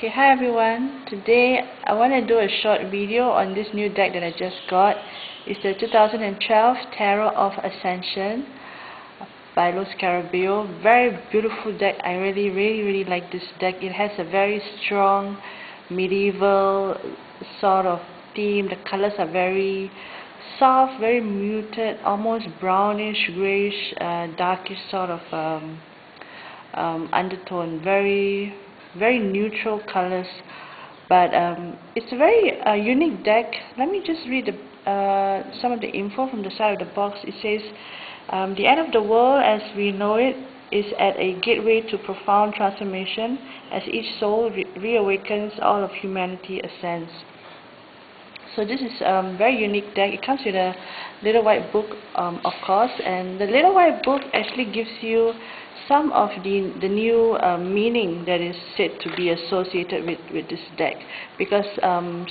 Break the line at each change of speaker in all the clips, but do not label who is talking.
Okay, hi everyone. Today I want to do a short video on this new deck that I just got. It's the 2012 Tarot of Ascension by Los Carabeo. Very beautiful deck. I really like this deck. It has a very strong medieval sort of theme. The colors are very soft, very muted, almost brownish, grayish, darkish sort of undertone. Very neutral colors, but it's a very unique deck. Let me just read some of the info from the side of the box. It says, the end of the world as we know it is at a gateway to profound transformation as each soul reawakens, all of humanity ascends. So this is a very unique deck. It comes with a little white book, of course, and the little white book actually gives you some of the new meaning that is said to be associated with this deck, because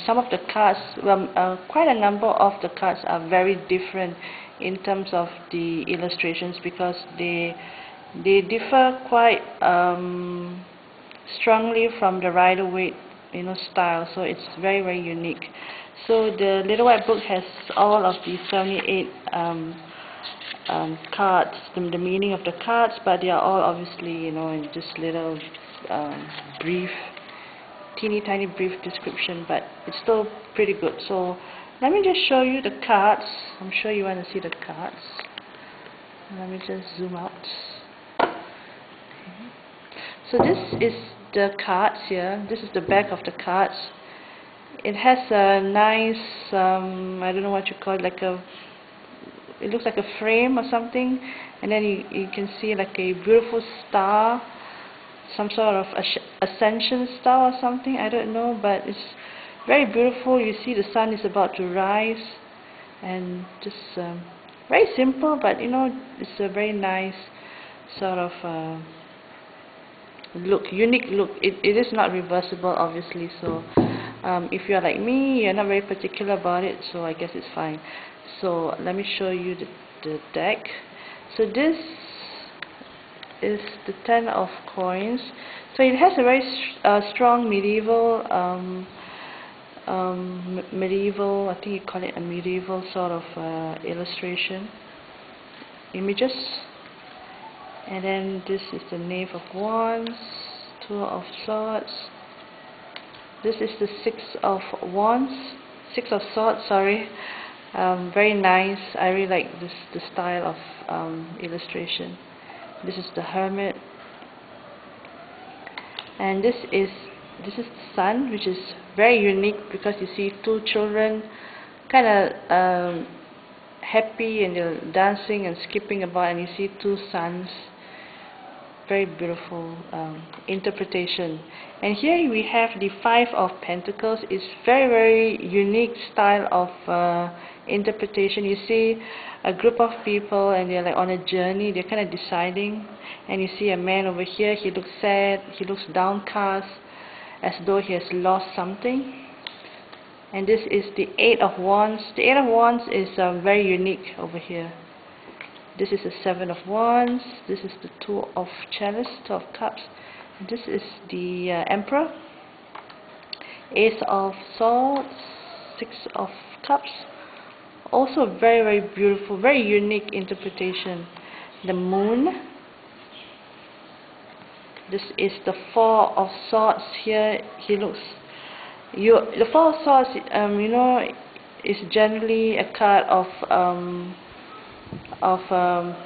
some of the cards, quite a number of the cards are very different in terms of the illustrations, because they differ quite strongly from the Rider-Waite style. So it's very unique. So the little white book has all of the 78 cards, the meaning of the cards, but they are all obviously in just little brief, teeny tiny brief description, but it's still pretty good. So let me just show you the cards. I'm sure you want to see the cards. Let me just zoom out. So this is the cards here. This is the back of the cards. It has a nice, I don't know what you call it, it looks like a frame or something, and then you can see like a beautiful star, some sort of ascension star or something, I don't know, but it's very beautiful. You see the sun is about to rise, and just very simple, but it's a very nice sort of look, unique look. It is not reversible, obviously, so if you're like me, you're not very particular about it, so I guess it's fine. So let me show you the deck. So this is the 10 of coins. So it has a very strong medieval, I think you call it a medieval sort of illustration, images. And then this is the Knave of Wands, Two of Swords. This is the Six of Swords, sorry. Very nice. I really like the style of illustration. This is the Hermit, and this is the Sun, which is very unique because you see two children kind of happy, and they're dancing and skipping about, and you see two suns. Very beautiful interpretation. And here we have the Five of Pentacles. It's very unique style of interpretation. You see a group of people, and they're like on a journey. They're kind of deciding, and you see a man over here. He looks sad. He looks downcast, as though he has lost something. And this is the Eight of Wands. The Eight of Wands is very unique over here. This is the Seven of Wands. This is the Two of Chalice, Two of Cups. This is the Emperor. Ace of Swords, Six of Cups. Also very beautiful, very unique interpretation. The Moon. This is the Four of Swords. Here he looks. The Four of Swords, is generally a card of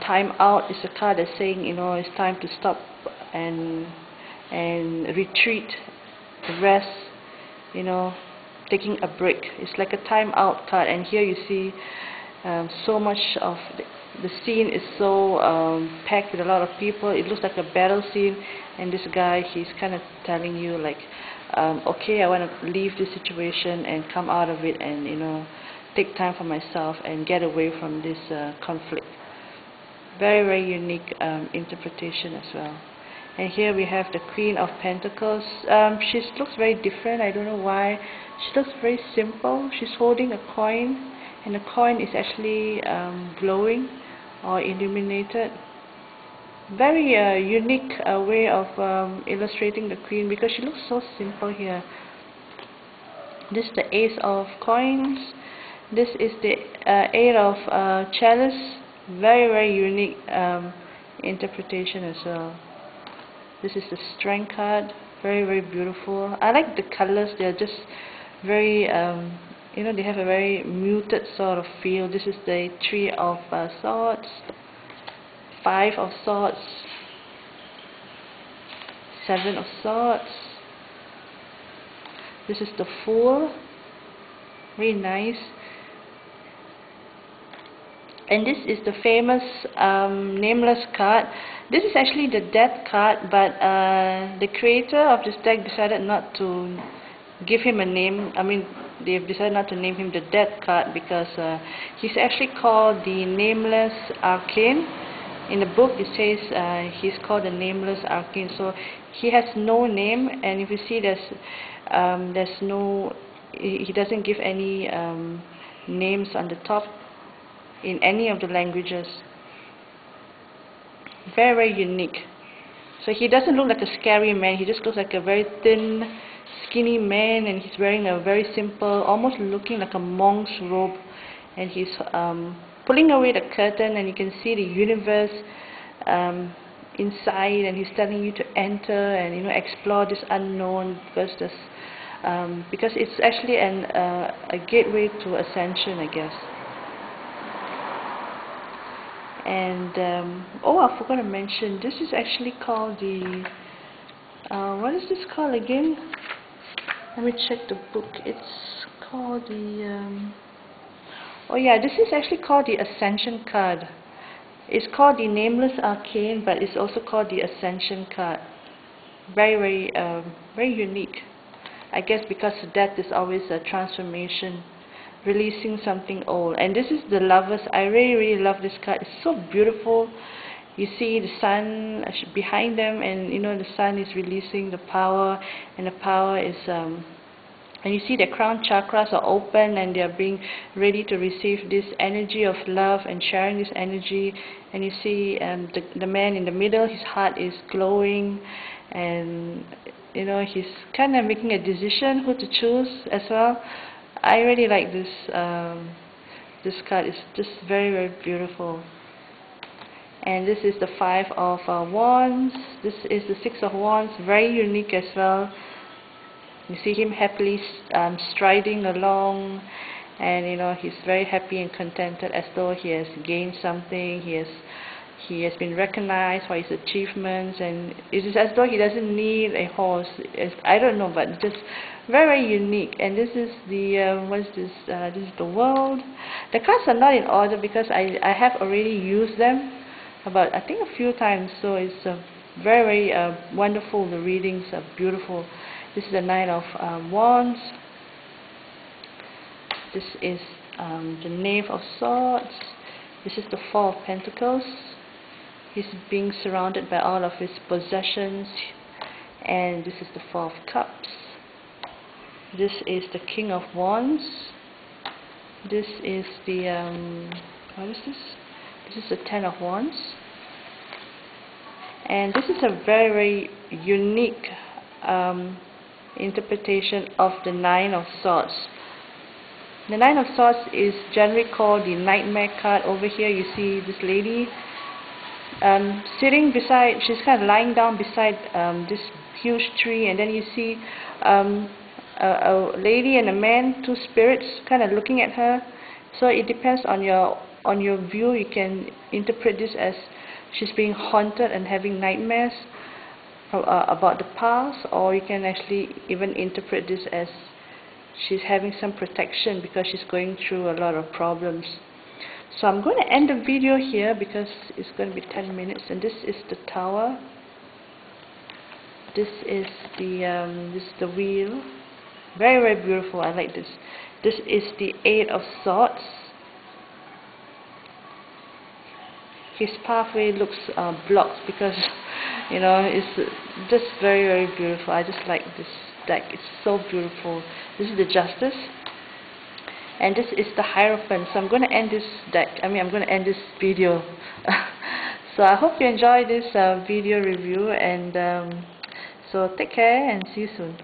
time out. It's a card that's saying it's time to stop and retreat, rest, taking a break. It's like a time out card, and here you see so much of the scene is so packed with a lot of people. It looks like a battle scene, and this guy, he's kind of telling you like, okay, I want to leave this situation and come out of it, and take time for myself and get away from this conflict. Very unique interpretation as well. And here we have the Queen of Pentacles. She looks very different. I don't know why. She looks very simple. She's holding a coin, and the coin is actually glowing or illuminated. Very unique way of illustrating the Queen, because she looks so simple here. This is the Ace of Coins. This is the Eight of Chalice. Very, very unique interpretation as well. This is the Strength card. Very, very beautiful. I like the colors. They're just very, they have a very muted sort of feel. This is the Three of Swords, Five of Swords, Seven of Swords. This is the Fool. Very nice. And this is the famous Nameless card. This is actually the Death card, but the creator of this deck decided not to give him a name. I mean, they've decided not to name him the Death card, because he's actually called the Nameless Arcane. In the book it says he's called the Nameless Arcane, so he has no name. And if you see, there's no, he doesn't give any names on the top in any of the languages. Very, very unique. So he doesn't look like a scary man. He just looks like a very thin, skinny man, and he's wearing a very simple, almost looking like a monk's robe, and he's pulling away the curtain, and you can see the universe inside, and he's telling you to enter and explore this unknown, because it's actually a gateway to ascension, I guess. And I forgot to mention, this is actually called the what is this called again? Let me check the book. It's called the this is actually called the Ascension card. It's called the Nameless Arcane, but it's also called the Ascension card. Very, very very unique, I guess, because death is always a transformation, releasing something old. And this is the Lovers. I really, really love this card. It's so beautiful. You see the sun behind them, and the sun is releasing the power, and the power is and you see their crown chakras are open, and they are being ready to receive this energy of love and sharing this energy. And you see the man in the middle, his heart is glowing, and he's kind of making a decision who to choose as well. I really like this this card. It's just very, very beautiful. And this is the Five of Wands. This is the Six of Wands. Very unique as well. You see him happily striding along, and he's very happy and contented, as though he has gained something. He has been recognized for his achievements, and it is as though he doesn't need a horse. I don't know, but just very, very unique. And this is the what is this? This is the World. The cards are not in order because I have already used them about, I think, a few times. So it's very, very wonderful. The readings are beautiful. This is the Nine of Wands. This is the Knave of Swords. This is the Four of Pentacles. He's being surrounded by all of his possessions. And this is the Four of Cups. This is the King of Wands. This is the what is this? This is the Ten of Wands. And this is a very, very unique interpretation of the Nine of Swords. The Nine of Swords is generally called the Nightmare card. Over here you see this lady sitting beside, she's kind of lying down beside this huge tree, and then you see a lady and a man, two spirits, kind of looking at her. So it depends on your view. You can interpret this as she's being haunted and having nightmares about the past, or you can actually even interpret this as she's having some protection because she's going through a lot of problems. So I'm going to end the video here because it's going to be 10 minutes. And this is the Tower. This is the Wheel. Very, very beautiful. I like this. This is the Eight of Swords. His pathway looks blocked because it's just very, very beautiful. I just like this deck. It's so beautiful. This is the Justice, and this is the Hierophant. So I'm going to end this deck. I'm going to end this video. So I hope you enjoy this video review, and so take care and see you soon.